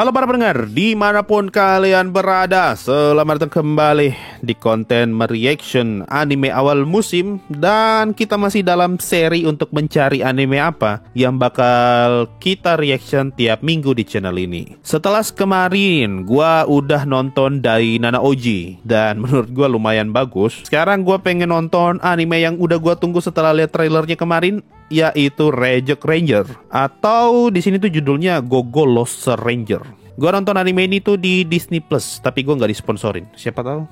Halo para pendengar, dimanapun kalian berada, selamat datang kembali di konten mereaction anime awal musim. Dan kita masih dalam seri untuk mencari anime apa yang bakal kita reaction tiap minggu di channel ini. Setelah kemarin, gua udah nonton Dainana Oji dan menurut gua lumayan bagus. Sekarang gua pengen nonton anime yang udah gua tunggu setelah lihat trailernya kemarin, yaitu Reject Ranger, atau di sini tuh judulnya Gogo Lost Ranger. Gua nonton anime ini tuh di Disney Plus, tapi gua nggak disponsorin. Siapa tahu.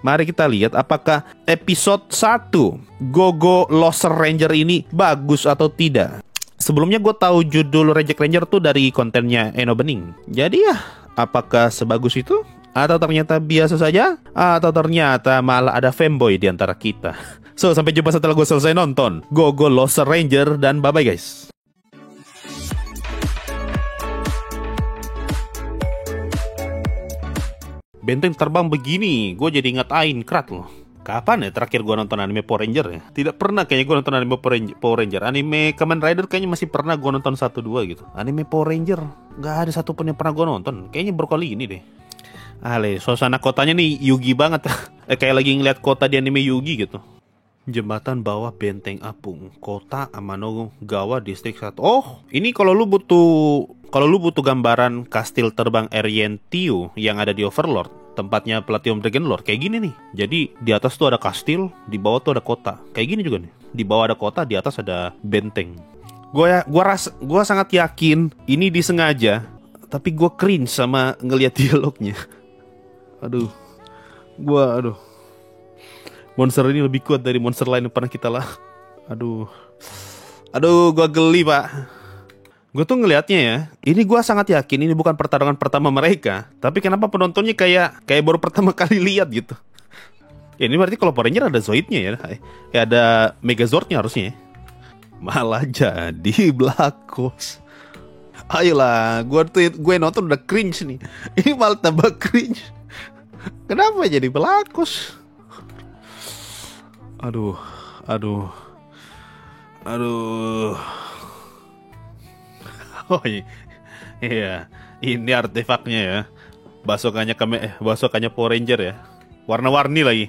Mari kita lihat apakah episode 1 Gogo Lost Ranger ini bagus atau tidak. Sebelumnya gue tahu judul Reject Ranger tuh dari kontennya Eno Bening. Jadi ya, apakah sebagus itu? Atau ternyata biasa saja? Atau ternyata malah ada fanboy di antara kita? So, sampai jumpa setelah gue selesai nonton Gogo Lost Ranger, dan bye-bye guys. Benteng terbang begini, gue jadi ingat Aincrad loh. Kapan ya terakhir gue nonton anime Power Ranger ya? Tidak pernah kayaknya gue nonton anime Power Ranger. Anime Kamen Rider kayaknya masih pernah gue nonton 1-2 gitu. Anime Power Ranger gak ada satupun yang pernah gue nonton. Kayaknya baru kali ini deh. Suasana kotanya nih Yugi banget. Kayak lagi ngeliat kota di anime Yugi gitu. Jembatan bawah Benteng Apung, Kota Amanogawa, Distrik 1. Oh, ini kalau lu butuh gambaran kastil terbang Erientio yang ada di Overlord, tempatnya Platinum Dragon Lord, kayak gini nih. Jadi di atas tuh ada kastil, di bawah tuh ada kota. Kayak gini juga nih. Di bawah ada kota, di atas ada benteng. Gua sangat yakin ini disengaja, tapi gua cringe sama ngelihat dialognya. Aduh. Monster ini lebih kuat dari monster lain yang pernah kita lah. Aduh, gua geli pak. Gue tuh ngelihatnya ya, ini gue sangat yakin ini bukan pertarungan pertama mereka. Tapi kenapa penontonnya kayak baru pertama kali lihat gitu. Ya, ini berarti kalau Power Ranger ada Zoidnya ya. Ya ada Megazordnya harusnya ya. Malah jadi Blackhawks. Ayolah, gue nonton udah cringe nih. Ini malah tambah cringe. Kenapa jadi Blackhawks? Aduh. Oh iya, ini artefaknya ya. Basokannya Power Ranger ya. Warna-warni lagi.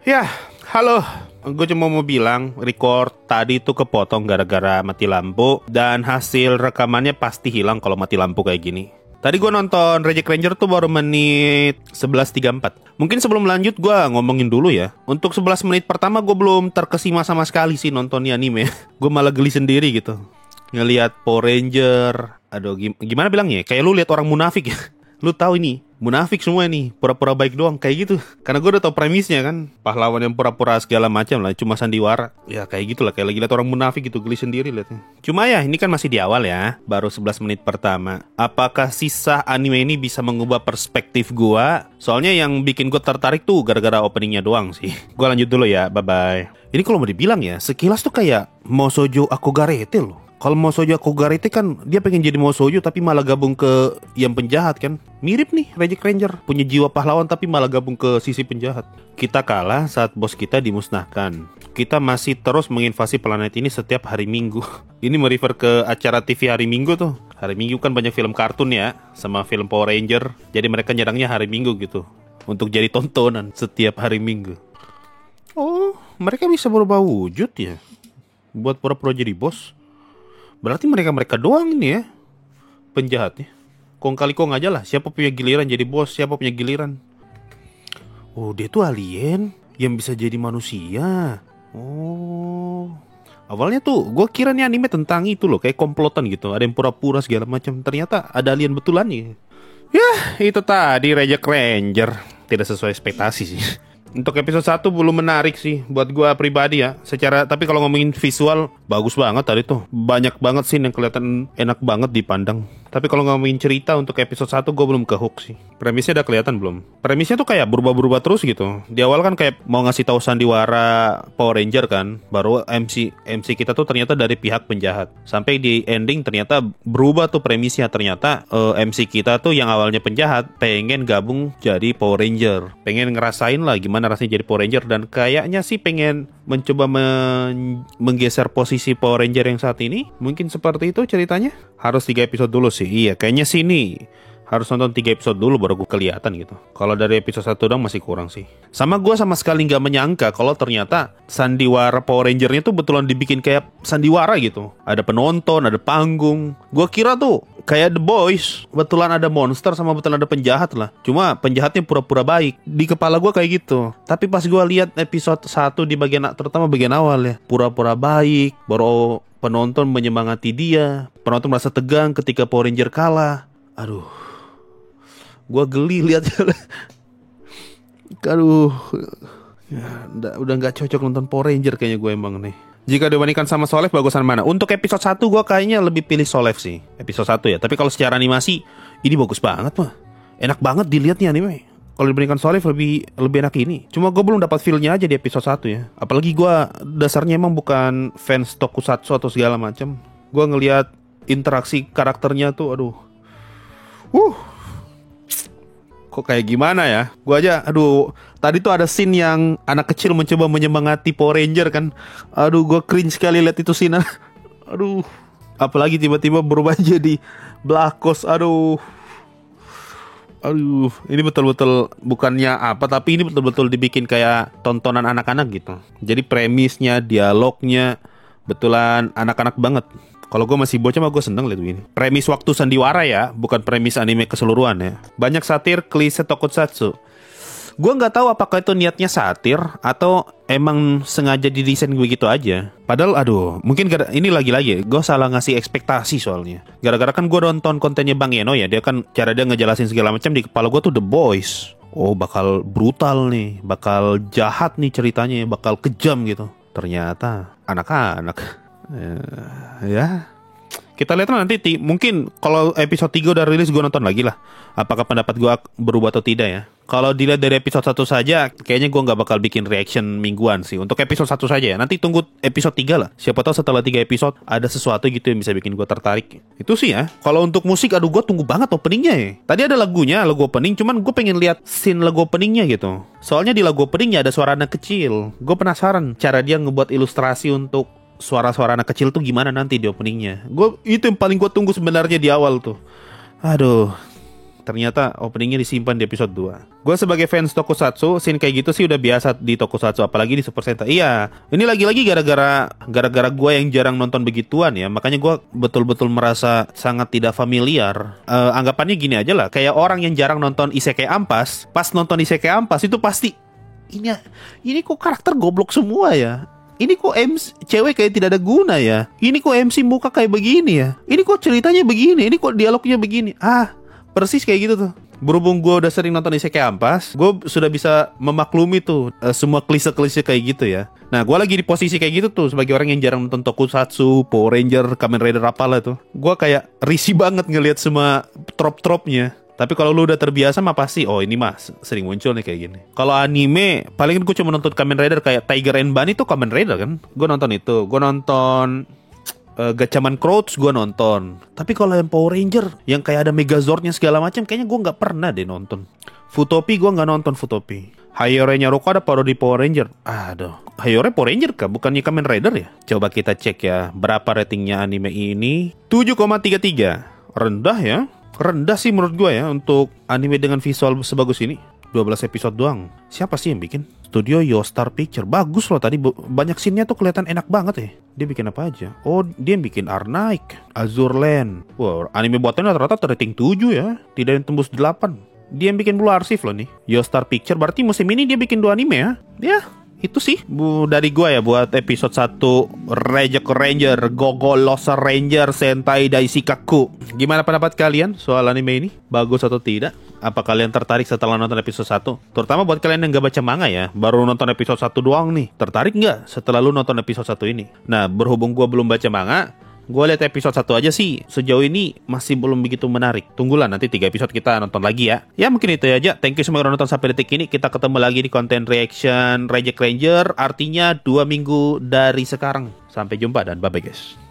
Ya, halo. Gue cuma mau bilang, record tadi itu kepotong gara-gara mati lampu. Dan hasil rekamannya pasti hilang kalau mati lampu kayak gini. Tadi gue nonton Reject Ranger tuh baru menit 11.34. Mungkin sebelum lanjut gue ngomongin dulu ya. Untuk 11 menit pertama gue belum terkesima sama sekali sih nonton anime. Gue malah geli sendiri gitu. Ngelihat Power Ranger. Aduh, gimana bilangnya? Kayak lu lihat orang munafik ya. Lu tahu ini, munafik semua nih, pura-pura baik doang kayak gitu. Karena gue udah tau premisnya kan, pahlawan yang pura-pura segala macam lah, cuma sandiwara. Ya kayak gitulah, kayak lagi lihat orang munafik gitu, geli sendiri liatnya. Cuma ya, ini kan masih di awal ya, baru 11 menit pertama. Apakah sisa anime ini bisa mengubah perspektif gue? Soalnya yang bikin gue tertarik tuh gara-gara openingnya doang sih. Gue lanjut dulu ya, bye-bye. Ini kalau mau dibilang ya, sekilas tuh kayak Mousoujo Akogarete loh. Kalau Mousoujo Akogarete kan dia pengen jadi Mousoujo tapi malah gabung ke yang penjahat kan. Mirip nih Reject Ranger, punya jiwa pahlawan tapi malah gabung ke sisi penjahat. Kita kalah saat bos kita dimusnahkan. Kita masih terus menginvasi planet ini setiap hari Minggu. Ini merefer ke acara TV hari Minggu tuh. Hari Minggu kan banyak film kartun ya, sama film Power Ranger. Jadi mereka nyerangnya hari Minggu gitu, untuk jadi tontonan setiap hari Minggu. Oh, mereka bisa berubah wujud ya, buat pura-pura jadi bos. Berarti mereka doang ini ya penjahatnya. Kong kali kong aja lah, siapa punya giliran jadi bos, siapa punya giliran. Oh, dia tuh alien yang bisa jadi manusia. Oh, awalnya tuh gue kira nih anime tentang itu loh, kayak komplotan gitu, ada yang pura-pura segala macam. Ternyata ada alien betulannya. Ya, itu tadi Reject Ranger. Tidak sesuai ekspektasi sih. Untuk episode 1 belum menarik sih buat gue pribadi ya. Tapi kalau ngomongin visual, bagus banget tadi tuh. Banyak banget sih yang kelihatan enak banget dipandang. Tapi kalau ngomongin cerita untuk episode 1 gue belum ke hook sih. Premisnya udah kelihatan belum? Premisnya tuh kayak berubah-berubah terus gitu. Di awal kan kayak mau ngasih tahu sandiwara Power Ranger kan. Baru MC kita tuh ternyata dari pihak penjahat. Sampai di ending ternyata berubah tuh premisnya. Ternyata MC kita tuh yang awalnya penjahat pengen gabung jadi Power Ranger. Pengen ngerasain lah gimana rasanya jadi Power Ranger. Dan kayaknya sih pengen mencoba menggeser posisi Power Ranger yang saat ini. Mungkin seperti itu ceritanya. Harus 3 episode dulu sih. Iya, kayaknya sih nih harus nonton 3 episode dulu baru gue kelihatan gitu. Kalau dari episode 1 doang masih kurang sih. Gue sama sekali nggak menyangka kalau ternyata sandiwara Power Ranger-nya tuh betulan dibikin kayak sandiwara gitu. Ada penonton, ada panggung. Gue kira tuh kayak The Boys, betulan ada monster sama betulan ada penjahat lah. Cuma penjahatnya pura-pura baik. Di kepala gue kayak gitu. Tapi pas gue lihat episode 1 di bagian, terutama bagian awal ya, pura-pura baik, baru penonton menyemangati dia. Penonton merasa tegang ketika Power Ranger kalah. Aduh, gue geli liatnya. Aduh, ya, udah gak cocok nonton Power Ranger kayaknya gue emang nih. Jika dibandingkan sama Solev, bagusan mana? Untuk episode 1 gue kayaknya lebih pilih Solev sih. Episode 1 ya. Tapi kalau secara animasi, ini bagus banget mah. Enak banget dilihatnya anime. Kalau dibandingkan Solev lebih enak ini. Cuma gue belum dapat feel-nya aja di episode 1 ya. Apalagi gue dasarnya emang bukan fans tokusatsu atau segala macam. Gue ngelihat interaksi karakternya tuh, aduh. Kok kayak gimana ya? Gue aja, aduh. Tadi tuh ada scene yang anak kecil mencoba menyemangati Power Ranger kan. Aduh, gue cringe sekali lihat itu scene. Aduh. Apalagi tiba-tiba berubah jadi Blakos. Aduh, ini betul-betul bukannya apa, tapi ini betul-betul dibikin kayak tontonan anak-anak gitu. Jadi premisnya, dialognya betulan anak-anak banget. Kalau gue masih bocah mah gue seneng liat ini. Premis waktu sandiwara ya, bukan premis anime keseluruhan ya. Banyak satir, klise tokusatsu. Gue nggak tahu apakah itu niatnya satir atau emang sengaja didesain begitu aja. Padahal aduh, mungkin ini lagi-lagi gue salah ngasih ekspektasi soalnya. Gara-gara kan gue nonton kontennya Bang Eno ya, dia kan cara dia ngejelasin segala macam di kepala gue tuh The Boys. Oh, bakal brutal nih, bakal jahat nih ceritanya, bakal kejam gitu. Ternyata anak-anak. Ya. Kita lihat nanti mungkin kalau episode 3 udah rilis gue nonton lagi lah. Apakah pendapat gue berubah atau tidak ya. Kalau dilihat dari episode 1 saja, kayaknya gue gak bakal bikin reaction mingguan sih. Untuk episode 1 saja ya. Nanti tunggu episode 3 lah. Siapa tahu setelah 3 episode ada sesuatu gitu yang bisa bikin gue tertarik. Itu sih ya. Kalau untuk musik, aduh gue tunggu banget openingnya ya. Tadi ada lagunya, lagu opening. Cuman gue pengen lihat scene lagu openingnya gitu. Soalnya di lagu openingnya ada suara anak kecil. Gue penasaran cara dia ngebuat ilustrasi untuk suara-suara anak kecil tuh gimana nanti di openingnya. Itu yang paling gue tunggu sebenarnya di awal tuh. Aduh, ternyata openingnya disimpan di episode 2. Gue sebagai fans tokusatsu, scene kayak gitu sih udah biasa di tokusatsu, apalagi di Super Sentai. Iya, ini lagi-lagi gara-gara gue yang jarang nonton begituan ya. Makanya gue betul-betul merasa sangat tidak familiar. Anggapannya gini aja lah, kayak orang yang jarang nonton Isekai Ampas. Pas nonton Isekai Ampas itu pasti ini kok karakter goblok semua ya. Ini kok MC cewek kayak tidak ada guna ya. Ini kok MC muka kayak begini ya. Ini kok ceritanya begini. Ini kok dialognya begini. Persis kayak gitu tuh. Berhubung gue udah sering nonton Isekai Ampas, gue sudah bisa memaklumi tuh semua klise-klise kayak gitu ya. Nah, gue lagi di posisi kayak gitu tuh sebagai orang yang jarang nonton tokusatsu, Power Ranger, Kamen Rider apalah tuh. Gue kayak risih banget ngelihat semua trop-tropnya. Tapi kalau lu udah terbiasa mah pasti, oh ini mah sering muncul nih kayak gini. Kalau anime, paling gue cuma nonton Kamen Rider kayak Tiger and Bunny itu Kamen Rider kan. Gue nonton itu. Gue nonton Gatchaman Crouch gue nonton. Tapi kalau yang Power Ranger, yang kayak ada Megazordnya segala macam, kayaknya gue nggak pernah deh nonton. Futopi gue nggak nonton Futopi. Hayore Nyaruko ada parodi Power Ranger. Aduh, Hayore Power Ranger kah? Bukannya Kamen Rider ya? Coba kita cek ya, berapa ratingnya anime ini? 7,33. Rendah ya. Rendah sih menurut gue ya untuk anime dengan visual sebagus ini. 12 episode doang. Siapa sih yang bikin? Studio Yostar Picture. Bagus loh tadi. Banyak scene-nya tuh kelihatan enak banget ya. Dia bikin apa aja? Oh, dia yang bikin Arnaik, Azur Land. Wah, anime buatannya rata-rata rating 7 ya. Tidak yang tembus 8. Dia yang bikin Blue Arsif loh nih. Yostar Picture. Berarti musim ini dia bikin 2 anime ya. Ya, itu sih dari gua ya buat episode 1 Reject Ranger Gogo Loser Ranger Sentai Daishikaku. Gimana pendapat kalian soal anime ini? Bagus atau tidak? Apa kalian tertarik setelah nonton episode 1? Terutama buat kalian yang gak baca manga ya, baru nonton episode 1 doang nih. Tertarik gak setelah lu nonton episode 1 ini? Nah, berhubung gua belum baca manga, Gue lihat episode 1 aja sih, sejauh ini masih belum begitu menarik. Tunggulah nanti 3 episode kita nonton lagi ya. Ya mungkin itu aja. Thank you semua yang udah nonton sampai detik ini. Kita ketemu lagi di konten reaction Reject Ranger. Artinya 2 minggu dari sekarang. Sampai jumpa dan bye-bye guys.